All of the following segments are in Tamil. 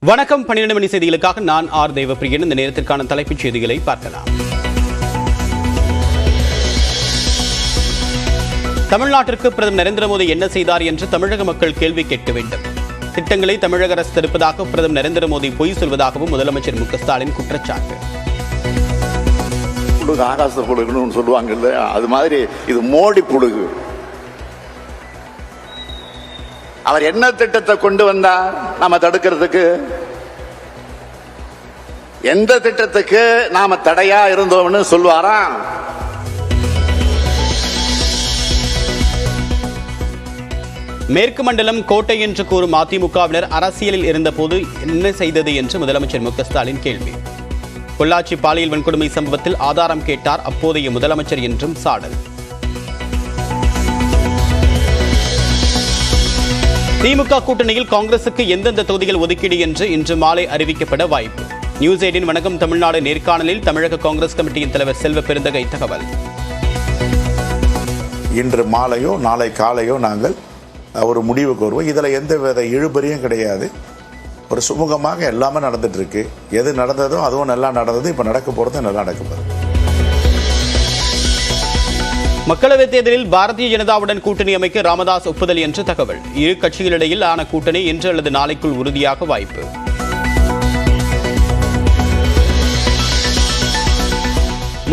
வணக்கம். 12 மணி செய்திகளுக்காக நான் ஆர் தேவப்பிரியன். இந்த நேரத்திற்கான தலைப்புச் செய்திகளை பார்க்கலாம். தமிழ்நாட்டிற்கு பிரதமர் நரேந்திர மோடி என்ன செய்தார் என்று தமிழக மக்கள் கேள்வி கேட்க வேண்டும். திட்டங்களை தமிழக அரசு தடுப்பதாக பிரதமர் நரேந்திர மோடி பொய் சொல்வதாகவும் முதலமைச்சர் மு க ஸ்டாலின் குற்றச்சாட்டு. புழுகு ஆகாச புழுகுன்னு சொல்லுவாங்கல்ல, அது மாதிரி இது மோடி புழுகு. அவர் என்ன திட்டத்தை கொண்டு வந்தார் நாம தடுக்கிறதுக்கு? எந்த திட்டத்துக்கு நாம தடையா இருந்தோம்னு சொல்வாரா? மேற்கு மண்டலம் கோட்டை என்று கூறும் அதிமுகவினர் அரசியலில் இருந்தபோது என்ன செய்தது என்று முதலமைச்சர் மு க ஸ்டாலின் கேள்வி. பொள்ளாச்சி பாலியல் வன்கொடுமை சம்பவத்தில் ஆதாரம் கேட்டார் அப்போதைய முதலமைச்சர் என்றும் சாடல். திமுக கூட்டணியில் காங்கிரசுக்கு எந்தெந்த தொகுதிகள் ஒதுக்கீடு என்று இன்று மாலை அறிவிக்கப்பட வாய்ப்பு. நியூஸ் 18 வணக்கம் தமிழ்நாடு நேர்காணலில் தமிழக காங்கிரஸ் கமிட்டியின் தலைவர் செல்வ பெருந்தகை தகவல். இன்று மாலையோ நாளை காலையோ நாங்கள் ஒரு முடிவுக்கு வருவோம். இதில் எந்த வித இழுபறியும் கிடையாது. ஒரு சுமூகமாக எல்லாமே நடந்துட்டு இருக்கு. எது நடந்ததோ அதுவும் நல்லா நடந்தது. இப்போ நடக்க போகிறது நல்லா நடக்க போகுது. மக்களவைத் தேர்தலில் பாரதிய ஜனதாவுடன் கூட்டணி அமைக்க ராமதாஸ் ஒப்புதல் என்று தகவல். இரு கட்சிகளிடையில் ஆன கூட்டணி இன்று அல்லது நாளைக்குள் உறுதியாக வாய்ப்பு.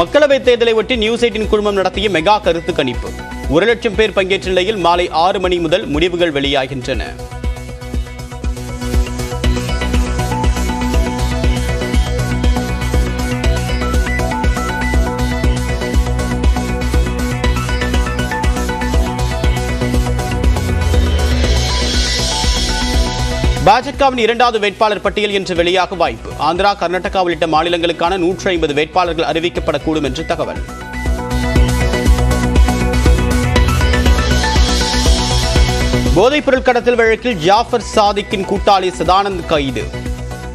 மக்களவைத் தேர்தலை ஒட்டி நியூஸ் 18 குழுமம் நடத்திய மெகா கருத்து கணிப்பு. 1 லட்சம் பேர் பங்கேற்ற நிலையில் மாலை 6 மணி முதல் முடிவுகள் வெளியாகின்றன. பாஜகவின் 2வது வேட்பாளர் பட்டியல் இன்று வெளியாக வாய்ப்பு. ஆந்திரா, கர்நாடகா உள்ளிட்ட மாநிலங்களுக்கான 150 வேட்பாளர்கள் அறிவிக்கப்படக்கூடும் என்று தகவல். போதைப்பொருள் கடத்தல் வழக்கில் ஜாஃபர் சாதிக்கின் கூட்டாளி சதானந்த் கைது.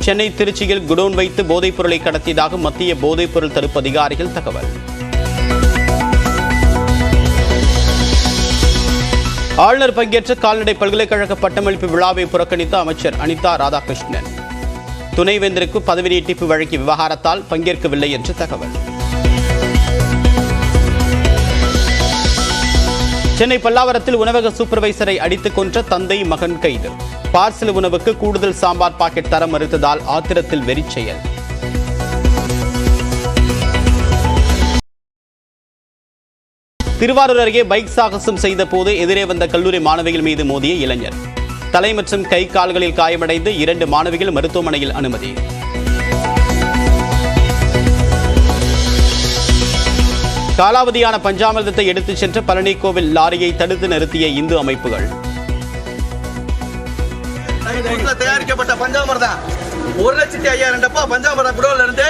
சென்னை, திருச்சியில் குடோன் வைத்து போதைப்பொருளை கடத்தியதாக மத்திய போதைப்பொருள் தடுப்பு அதிகாரிகள் தகவல். ஆளுநர் பங்கேற்ற கால்நடை பல்கலைக்கழக பட்டமளிப்பு விழாவை புறக்கணித்த அமைச்சர் அனிதா ராதாகிருஷ்ணன். துணைவேந்தருக்கு பதவி நீட்டிப்பு வழங்கிய விவகாரத்தால் பங்கேற்கவில்லை என்று தகவல். சென்னை பல்லாவரத்தில் உணவக சூப்பர்வைசரை அடித்துக் கொன்ற தந்தை மகன் கைது. பார்சல் உணவுக்கு கூடுதல் சாம்பார் பாக்கெட் தர மறுத்ததால் ஆத்திரத்தில் வெறிச்செயல். திருவாரூர் அருகே பைக் சாகசம் செய்த போது எதிரே வந்த கல்லூரி மாணவிகள் மீது மோதிய இளைஞர். தலை மற்றும் கை கால்களில் காயமடைந்து 2 மாணவிகள் மருத்துவமனையில் அனுமதி. காலாவதியான பஞ்சாமிர்தத்தை எடுத்துச் சென்ற பழனி கோவில் லாரியை தடுத்து நிறுத்திய இந்து அமைப்புகள். தயாரிக்கப்பட்ட பஞ்சாமிர்தம் 1,50,000 பஞ்சாமிர்தம் குடோன்ல இருந்து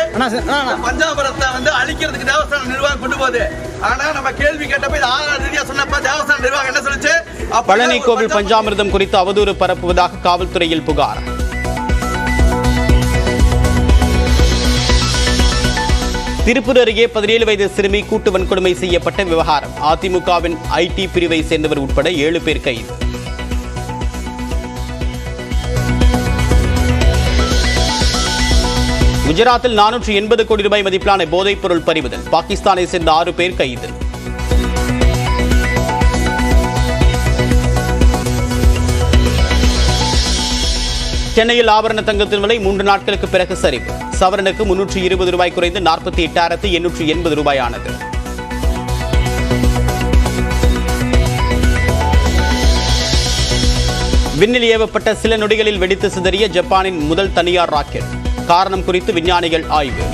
பஞ்சாமிர்தத்தை அழிக்கிறதுக்கு தேவஸ்தான நிர்வாகம் கொண்டு போகுது. ஆனா நம்ம கேள்வி கேட்டப்ப ஆதார ரீதியா சொன்னப்ப தேவஸ்தான நிர்வாகம் என்ன சொல்லுச்சு? பழனி கோவில் பஞ்சாமிர்தம் குறித்து அவதூறு பரப்புவதாக காவல்துறையில் புகார். திருப்பூர் அருகே 17 வயது சிறுமி கூட்டு வன்கொடுமை செய்யப்பட்ட விவகாரம். அதிமுகவின் ஐடி பிரிவை சேர்ந்தவர் உட்பட 7 பேர் கைது. குஜராத்தில் 480 கோடி ரூபாய் மதிப்பிலான போதைப் பொருள் பறிமுதல். பாகிஸ்தானை சேர்ந்த 6 பேர் கைது. சென்னையில் ஆபரண தங்கத்தின் விலை 3 நாட்களுக்கு பிறகு சரிவு. சவரனுக்கு 320 ரூபாய் குறைந்து 48,880 ரூபாய் ஆனது. விண்ணில் ஏவப்பட்ட சில நொடிகளில் வெடித்து சிதறிய ஜப்பானின் முதல் தனியார் ராக்கெட். காரணம் குறித்து விஞ்ஞானிகள் ஆய்வு.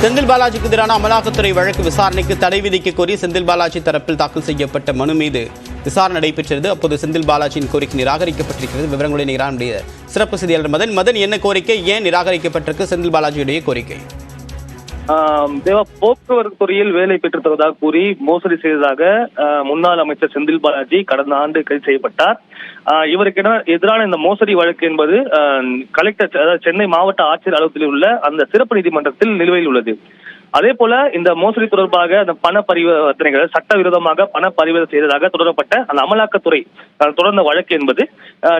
செந்தில் பாலாஜிக்கு எதிரான அமலாக்கத்துறை வழக்கு விசாரணைக்கு தடை விதிக்க கோரி செந்தில் பாலாஜி தரப்பில் தாக்கல் செய்யப்பட்ட மனு மீது விசாரணை நடைபெற்றது. அப்போது செந்தில் பாலாஜியின் கோரிக்கை நிராகரிக்கப்பட்டிருக்கிறது. விவரங்களை நம்முடைய சிறப்பு செய்தியாளர் மதன் என்ன கோரிக்கை, ஏன் நிராகரிக்கப்பட்டிருக்கு செந்தில் பாலாஜியுடைய கோரிக்கை? தேவா, போக்குவரத்து துறையில் வேலை பெற்றுத் தருவதாக கூறி மோசடி செய்ததாக முன்னாள் அமைச்சர் செந்தில் பாலாஜி கடந்த ஆண்டு கைது செய்யப்பட்டார். இவருக்கு எதிரான இந்த மோசடி வழக்கு என்பது கலெக்டர், அதாவது சென்னை மாவட்ட ஆட்சியர் அலுவலகத்தில் உள்ள அந்த சிறப்பு நீதிமன்றத்தில் நிலுவையில் உள்ளது. அதே போல இந்த மோசடி தொடர்பாக அந்த பண பரிவர்த்தனைகள் சட்டவிரோதமாக பண பரிவர்த்தனை செய்ததாக தொடரப்பட்ட அந்த அமலாக்கத்துறை தொடர்ந்த வழக்கு என்பது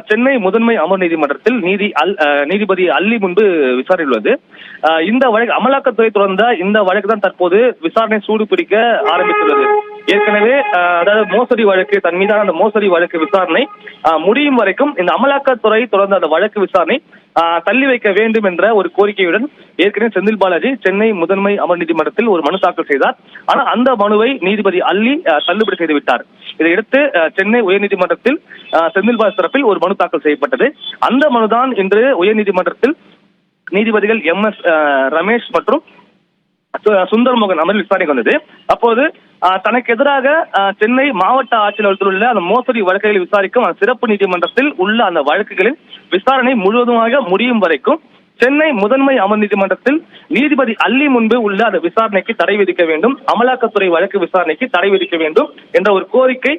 சென்னை முதன்மை அமர் நீதிமன்றத்தில் நீதிபதி அல்லி முன்பு விசாரணை உள்ளது. இந்த வழக்கு அமலாக்கத்துறை தொடர்ந்த இந்த வழக்கு தான் தற்போது விசாரணை சூடு பிடிக்க ஆரம்பித்துள்ளது. ஏற்கனவே அதாவது மோசடி வழக்கு, தன் மீதான அந்த மோசடி வழக்கு விசாரணை முடியும் வரைக்கும் இந்த அமலாக்கத்துறை தொடர்ந்த அந்த வழக்கு விசாரணை தள்ளி வைக்க வேண்டும் என்ற ஒரு கோரிக்கையுடன் ஏற்கனவே செந்தில் பாலாஜி சென்னை முதன்மை அமர் நீதிமன்றத்தில் ஒரு மனு தாக்கல் செய்தார். ஆனால் அந்த மனுவை நீதிபதி அல்லி தள்ளுபடி செய்துவிட்டார். இதையடுத்து சென்னை உயர்நீதிமன்றத்தில் செந்தில் பாலாஜி தரப்பில் ஒரு மனு தாக்கல் செய்யப்பட்டது. அந்த மனுதான் இன்று உயர்நீதிமன்றத்தில் நீதிபதிகள் MS ரமேஷ் மற்றும் சுந்தர்மோகன் அமர்வில் விசாரணைக்கு வந்தது. அப்போது தனக்கு எதிராக சென்னை மாவட்ட ஆட்சியர் உள்ள அந்த மோசடி வழக்குகளை விசாரிக்கும் அந்த சிறப்பு நீதிமன்றத்தில் உள்ள அந்த வழக்குகளின் விசாரணை முழுவதுமாக முடியும் வரைக்கும் சென்னை முதன்மை அமர் நீதிமன்றத்தில் நீதிபதி அல்லி முன்பு உள்ள அந்த விசாரணைக்கு தடை விதிக்க வேண்டும், அமலாக்கத்துறை வழக்கு விசாரணைக்கு தடை விதிக்க வேண்டும் என்ற ஒரு கோரிக்கை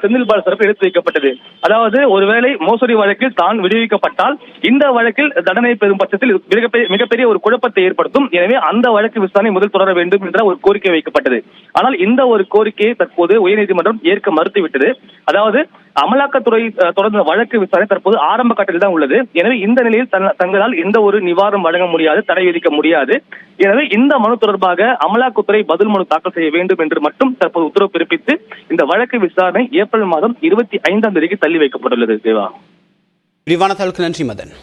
செந்தில் பாலாஜி தரப்பு எடுத்து வைக்கப்பட்டது. அதாவது ஒருவேளை மோசடி வழக்கில் தான் விடுவிக்கப்பட்டால் இந்த வழக்கில் தண்டனை பெறும் பட்சத்தில் மிகப்பெரிய ஒரு குழப்பத்தை ஏற்படுத்தும். எனவே அந்த வழக்கு விசாரணை முதல் தொடர வேண்டும் என்ற ஒரு கோரிக்கை வைக்கப்பட்டது. ஆனால் இந்த ஒரு கோரிக்கையை தற்போது உயர்நீதிமன்றம் ஏற்க மறுத்துவிட்டது. அதாவது அமலாக்கத்துறை தொடர்ந்த வழக்கு விசாரணை தற்போது ஆரம்ப கட்டத்தில் தான் உள்ளது. எனவே இந்த நிலையில் தங்களால் எந்த ஒரு நிவாரணம் வழங்க முடியாது, தடை விதிக்க முடியாது. எனவே இந்த மனு தொடர்பாக அமலாக்கத்துறை பதில் மனு தாக்கல் செய்ய வேண்டும் என்று மட்டும் தற்போது உத்தரவு பிறப்பித்து இந்த வழக்கு விசாரணை ஏப்ரல் மாதம் 25ஆம் தேதிக்கு தள்ளி வைக்கப்பட்டுள்ளது. தேவா, விரிவான தகவலுக்கு நன்றி மதன்.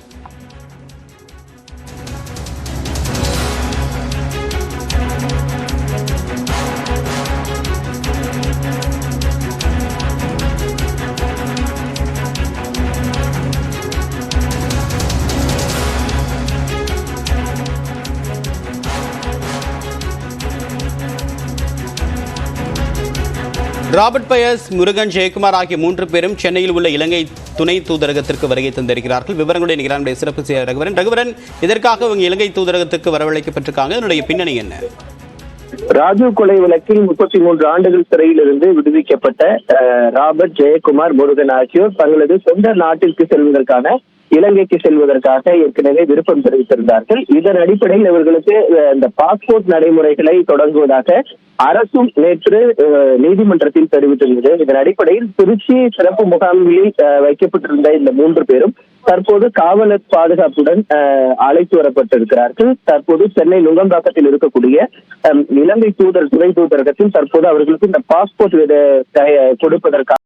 ராபர்ட் பயஸ், முருகன், ஜெயக்குமார் ஆகிய 3 பேரும் சென்னையில் உள்ள இலங்கை துணை தூதரகத்திற்கு வருகை தந்திருக்கிறார்கள். விவரங்களுடைய நிகழ்ச்சியுடைய சிறப்பு செய்தியாளர் ரகுவரன், இதற்காக இவங்க இலங்கை தூதரகத்துக்கு வரவழைக்கப்பட்டிருக்காங்க. இதனுடைய பின்னணி என்ன? ராஜீவ் கொலை வழக்கில் 33 ஆண்டுகள் சிறையில் இருந்து விடுவிக்கப்பட்ட ராபர்ட், ஜெயக்குமார், முருகன் ஆகியோர் தங்களது சொந்த நாட்டிற்கு செல்வதற்கான இலங்கைக்கு செல்வதற்காக ஏற்கனவே விருப்பம் தெரிவித்திருந்தார்கள். இதன் அடிப்படையில் இவர்களுக்கு இந்த பாஸ்போர்ட் நடைமுறைகளை தொடங்குவதாக அரசும் நேற்று நீதிமன்றத்தில் தெரிவித்திருந்தது. இதன் அடிப்படையில் திருச்சி சிறப்பு முகாம்களில் வைக்கப்பட்டிருந்த இந்த 3 பேரும் தற்போது காவலர் பாதுகாப்புடன் அழைத்து வரப்பட்டிருக்கிறார்கள். தற்போது சென்னை நுங்கம்பாக்கத்தில் இருக்கக்கூடிய இலங்கை துணை தூதரகத்தில் தற்போது அவர்களுக்கு இந்த பாஸ்போர்ட் கொடுப்பதற்காக